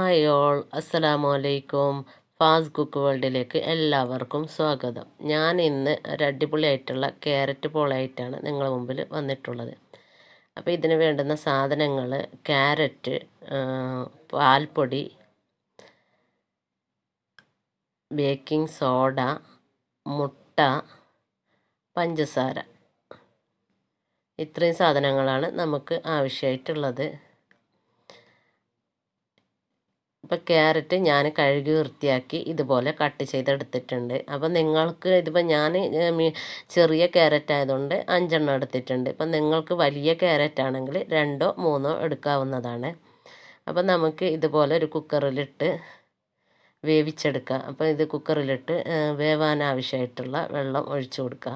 Hi all, അസ്സലാമു അലൈക്കും. Fast cook വേൾഡിലേക്ക് എല്ലാവർക്കും സ്വാഗതം. ഞാൻ ഇന്ന് ഒരു അടിപൊളിയായിട്ടുള്ള ക്യാരറ്റ് പോളയായിട്ടാണ് നിങ്ങളുടെ മുമ്പിൽ വന്നിട്ടുള്ളത്. അപ്പോൾ ഇതിന് വേണ്ടുന്ന സാധനങ്ങൾ ക്യാരറ്റ്, പാൽപ്പൊടി, ബേക്കിംഗ് സോഡ, മുട്ട, പഞ്ചസാര. ഇത്രയും സാധനങ്ങളാണ് നമുക്ക് ആവശ്യമായിട്ടുള്ളത്. ഇപ്പോൾ ക്യാരറ്റ് ഞാൻ കഴുകി വൃത്തിയാക്കി ഇതുപോലെ കട്ട് ചെയ്തെടുത്തിട്ടുണ്ട്. അപ്പോൾ നിങ്ങൾക്ക് ഇതിപ്പോൾ ഞാൻ ചെറിയ ക്യാരറ്റ് ആയതുകൊണ്ട് 5 എടുത്തിട്ടുണ്ട്. ഇപ്പം നിങ്ങൾക്ക് വലിയ ക്യാരറ്റ് ആണെങ്കിൽ 2 3 എടുക്കാവുന്നതാണ്. അപ്പോൾ നമുക്ക് ഇതുപോലെ ഒരു കുക്കറിലിട്ട് വേവിച്ചെടുക്കാം. അപ്പോൾ ഇത് കുക്കറിലിട്ട് വേവാൻ ആവശ്യമായിട്ടുള്ള വെള്ളം ഒഴിച്ചു കൊടുക്കുക.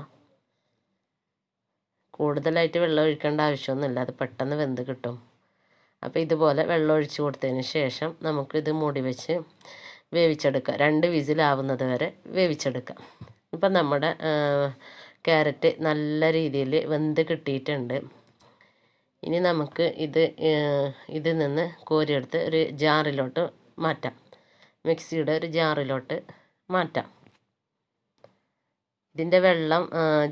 കൂടുതലായിട്ട് വെള്ളം ഒഴിക്കേണ്ട ആവശ്യമൊന്നുമില്ല, അത് പെട്ടെന്ന് വെന്ത് കിട്ടും. അപ്പോൾ ഇതുപോലെ വെള്ളം ഒഴിച്ച് കൊടുത്തതിന് ശേഷം നമുക്കിത് മൂടി വെച്ച് വേവിച്ചെടുക്കാം. 2 വിസിലാവുന്നത് വരെ വേവിച്ചെടുക്കാം. ഇപ്പം നമ്മുടെ ക്യാരറ്റ് നല്ല രീതിയിൽ വെന്ത് കിട്ടിയിട്ടുണ്ട്. ഇനി നമുക്ക് ഇതിൽ നിന്ന് കോരിയെടുത്ത് ഒരു ജാറിലോട്ട് മാറ്റാം. മിക്സിയുടെ ഒരു ജാറിലോട്ട് മാറ്റാം. ഇതിൻ്റെ വെള്ളം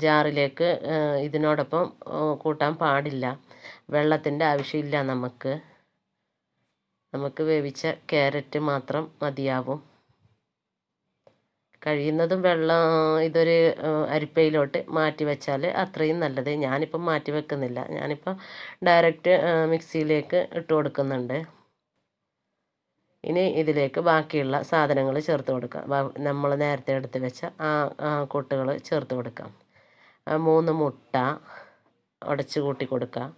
ജാറിലേക്ക് ഇതിനോടൊപ്പം കൂട്ടാൻ പാടില്ല. വെള്ളത്തിൻ്റെ ആവശ്യമില്ല. നമുക്ക് വേവിച്ച ക്യാരറ്റ് മാത്രം മതിയാവും. കഴിയുന്നതും വെള്ളം ഇതൊരു അരിപ്പയിലോട്ട് മാറ്റി വെച്ചാൽ അത്രയും നല്ലത്. ഞാനിപ്പം മാറ്റി വെക്കുന്നില്ല, ഞാനിപ്പോൾ ഡയറക്റ്റ് മിക്സിയിലേക്ക് ഇട്ട് കൊടുക്കുന്നുണ്ട്. ഇനി ഇതിലേക്ക് ബാക്കിയുള്ള സാധനങ്ങൾ ചേർത്ത് കൊടുക്കാം. നമ്മൾ നേരത്തെ എടുത്ത് വെച്ച കൂട്ടുകൾ ചേർത്ത് കൊടുക്കാം. 3 മുട്ട ഉടച്ച് കൂട്ടി കൊടുക്കാം.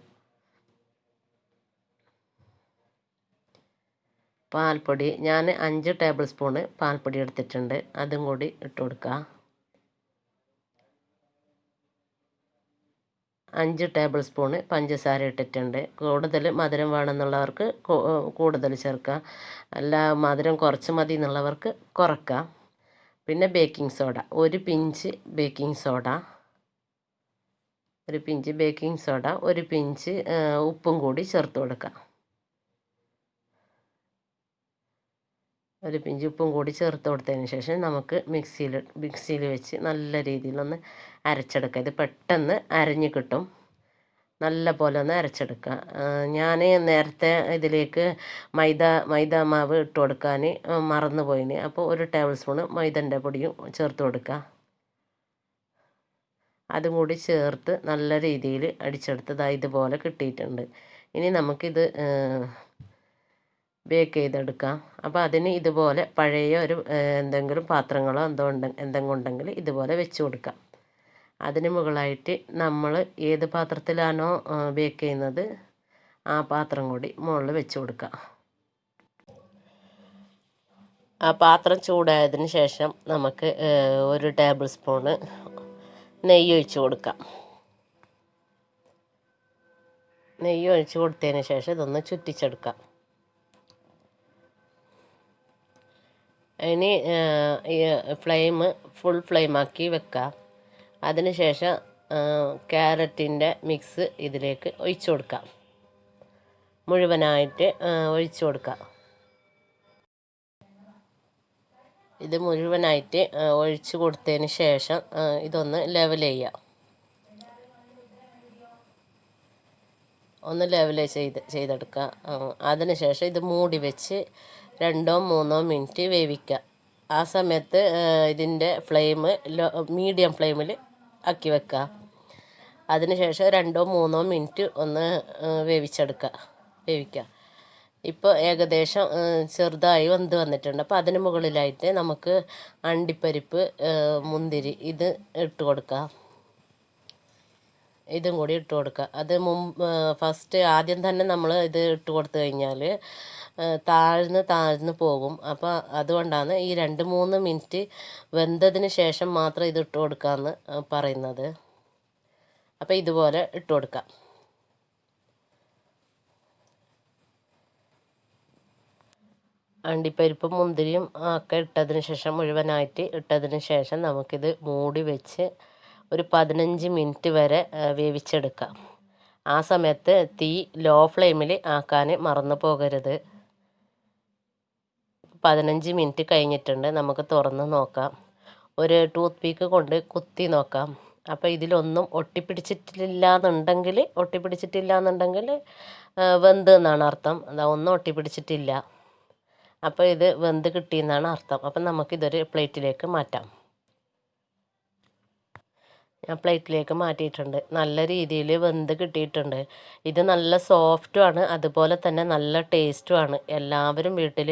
പാൽപ്പൊടി ഞാൻ 5 ടേബിൾ സ്പൂണ് പാൽപ്പൊടി എടുത്തിട്ടുണ്ട്, അതും കൂടി ഇട്ട് കൊടുക്കുക. 5 ടേബിൾ സ്പൂണ് പഞ്ചസാര ഇട്ടിട്ടുണ്ട്. കൂടുതൽ മധുരം വേണമെന്നുള്ളവർക്ക് കൂടുതൽ ചേർക്കുക, അല്ല മധുരം കുറച്ച് മതി എന്നുള്ളവർക്ക് കുറക്കാം. പിന്നെ ബേക്കിംഗ് സോഡ, ഒരു പിഞ്ച് ബേക്കിംഗ് സോഡ, ഒരു പിഞ്ച് ഉപ്പും കൂടി ചേർത്ത് കൊടുക്കുക. ഒരു പിഞ്ച് ഉപ്പും കൂടി ചേർത്ത് കൊടുത്തതിന് ശേഷം നമുക്ക് മിക്സിയിൽ വെച്ച് നല്ല രീതിയിലൊന്ന് അരച്ചെടുക്കുക. ഇത് പെട്ടെന്ന് അരഞ്ഞ് കിട്ടും. നല്ല പോലെ ഒന്ന് അരച്ചെടുക്കുക. ഞാൻ നേരത്തെ ഇതിലേക്ക് മൈദ മാവ് ഇട്ട് കൊടുക്കാൻ മറന്നു പോയിന്. അപ്പോൾ 1 ടേബിൾ സ്പൂണ് മൈദൻ്റെ പൊടിയും ചേർത്ത് കൊടുക്കുക. അതും കൂടി ചേർത്ത് നല്ല രീതിയിൽ അടിച്ചെടുത്തത് ഇതുപോലെ കിട്ടിയിട്ടുണ്ട്. ഇനി നമുക്കിത് ബേക്ക് ചെയ്തെടുക്കാം. അപ്പോൾ അതിന് ഇതുപോലെ പഴയ ഒരു എന്തെങ്കിലും പാത്രങ്ങളോ എന്തെങ്കിലും ഉണ്ടെങ്കിൽ ഇതുപോലെ വെച്ച് കൊടുക്കാം. അതിന് മുകളായിട്ട് നമ്മൾ ഏത് പാത്രത്തിലാണോ ബേക്ക് ചെയ്യുന്നത് ആ പാത്രം കൂടി മുകളിൽ വെച്ച് കൊടുക്കാം. ആ പാത്രം ചൂടായതിന് ശേഷം നമുക്ക് 1 ടേബിൾ സ്പൂണ് നെയ്യ് ഒഴിച്ച് കൊടുക്കാം. നെയ്യ് ഒഴിച്ച് കൊടുത്തതിന് ശേഷം ഇതൊന്ന് ചുറ്റിച്ചെടുക്കാം. ഇനി ഫുൾ ഫ്ലെയിമാക്കി വെക്കാം. അതിനുശേഷം ക്യാരറ്റിൻ്റെ മിക്സ് ഇതിലേക്ക് ഒഴിച്ചു കൊടുക്കാം. മുഴുവനായിട്ട് ഒഴിച്ചു കൊടുക്കാം. ഇത് മുഴുവനായിട്ട് ഒഴിച്ചു കൊടുത്തതിന് ശേഷം ഇതൊന്ന് ലെവൽ ചെയ്യാം. ഒന്ന് ലെവൽ ചെയ്തെടുക്കുക. അതിനുശേഷം ഇത് മൂടി വെച്ച് 2 3 മിനിറ്റ് വേവിക്കുക. ആ സമയത്ത് ഇതിൻ്റെ ഫ്ലെയിം മീഡിയം ഫ്ലെയിമിൽ ആക്കി വെക്കുക. അതിനുശേഷം 2 3 മിനിറ്റ് ഒന്ന് വേവിക്കുക. ഇപ്പോൾ ഏകദേശം ചെറുതായി വെന്ത് വന്നിട്ടുണ്ട്. അപ്പോൾ അതിന് മുകളിലായിട്ട് നമുക്ക് അണ്ടിപ്പരിപ്പ്, മുന്തിരി ഇത് ഇട്ട് കൊടുക്കുക. ഇതും കൂടി ഇട്ട് കൊടുക്കുക. അത് ഫസ്റ്റ് ആദ്യം തന്നെ നമ്മൾ ഇത് ഇട്ട് കൊടുത്തു കഴിഞ്ഞാൽ താഴ്ന്ന് പോകും. അപ്പോൾ അതുകൊണ്ടാണ് ഈ 2 3 മിനിറ്റ് വെന്തതിന് ശേഷം മാത്രം ഇത് ഇട്ട് കൊടുക്കാമെന്ന് പറയുന്നത്. അപ്പോൾ ഇതുപോലെ ഇട്ട് കൊടുക്കാം. അണ്ടിപ്പരിപ്പും മുന്തിരിയും ഒക്കെ ഇട്ടതിന് ശേഷം മുഴുവനായിട്ട് ഇട്ടതിന് ശേഷം നമുക്കിത് മൂടി വെച്ച് ഒരു 15 മിനിറ്റ് വരെ വേവിച്ചെടുക്കാം. ആ സമയത്ത് തീ ലോ ഫ്ലെയിമിൽ ആക്കാൻ മറന്നു പോകരുത്. 15 മിനിറ്റ് കഴിഞ്ഞിട്ടുണ്ട്. നമുക്ക് തുറന്ന് നോക്കാം. ഒരു ടൂത്ത് പീക്ക് കൊണ്ട് കുത്തി നോക്കാം. അപ്പോൾ ഇതിലൊന്നും ഒട്ടിപ്പിടിച്ചിട്ടില്ല എന്നുണ്ടെങ്കിൽ വെന്ത് എന്നാണ് അർത്ഥം. അതാ ഒന്നും ഒട്ടിപ്പിടിച്ചിട്ടില്ല. അപ്പോൾ ഇത് വെന്ത് കിട്ടിയെന്നാണ് അർത്ഥം. അപ്പം നമുക്കിതൊരു പ്ലേറ്റിലേക്ക് മാറ്റാം. ഞാൻ പ്ലേറ്റിലേക്ക് മാറ്റിയിട്ടുണ്ട്. നല്ല രീതിയിൽ വെന്ത് കിട്ടിയിട്ടുണ്ട്. ഇത് നല്ല സോഫ്റ്റുമാണ്, അതുപോലെ തന്നെ നല്ല ടേസ്റ്റുമാണ്. എല്ലാവരും വീട്ടിൽ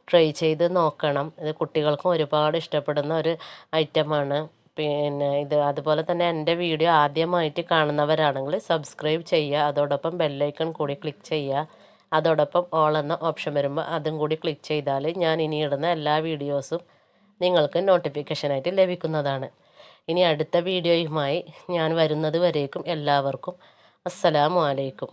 ട്രൈ ചെയ്ത് നോക്കണം. ഇത് കുട്ടികൾക്കും ഒരുപാട് ഇഷ്ടപ്പെടുന്ന ഒരു ഐറ്റമാണ്. പിന്നെ ഇത് അതുപോലെ തന്നെ എൻ്റെ വീഡിയോ ആദ്യമായിട്ട് കാണുന്നവരാണെങ്കിൽ സബ്സ്ക്രൈബ് ചെയ്യുക. അതോടൊപ്പം ബെല്ലൈക്കൺ കൂടി ക്ലിക്ക് ചെയ്യുക. അതോടൊപ്പം ഓൾ എന്ന ഓപ്ഷൻ വരുമ്പോൾ അതും കൂടി ക്ലിക്ക് ചെയ്താൽ ഞാൻ ഇനി ഇടുന്ന എല്ലാ വീഡിയോസും നിങ്ങൾക്ക് നോട്ടിഫിക്കേഷനായിട്ട് ലഭിക്കുന്നതാണ്. ഇനി അടുത്ത വീഡിയോയുമായി ഞാൻ വരുന്നത് വരേക്കും എല്ലാവർക്കും അസ്സലാമു അലൈക്കും.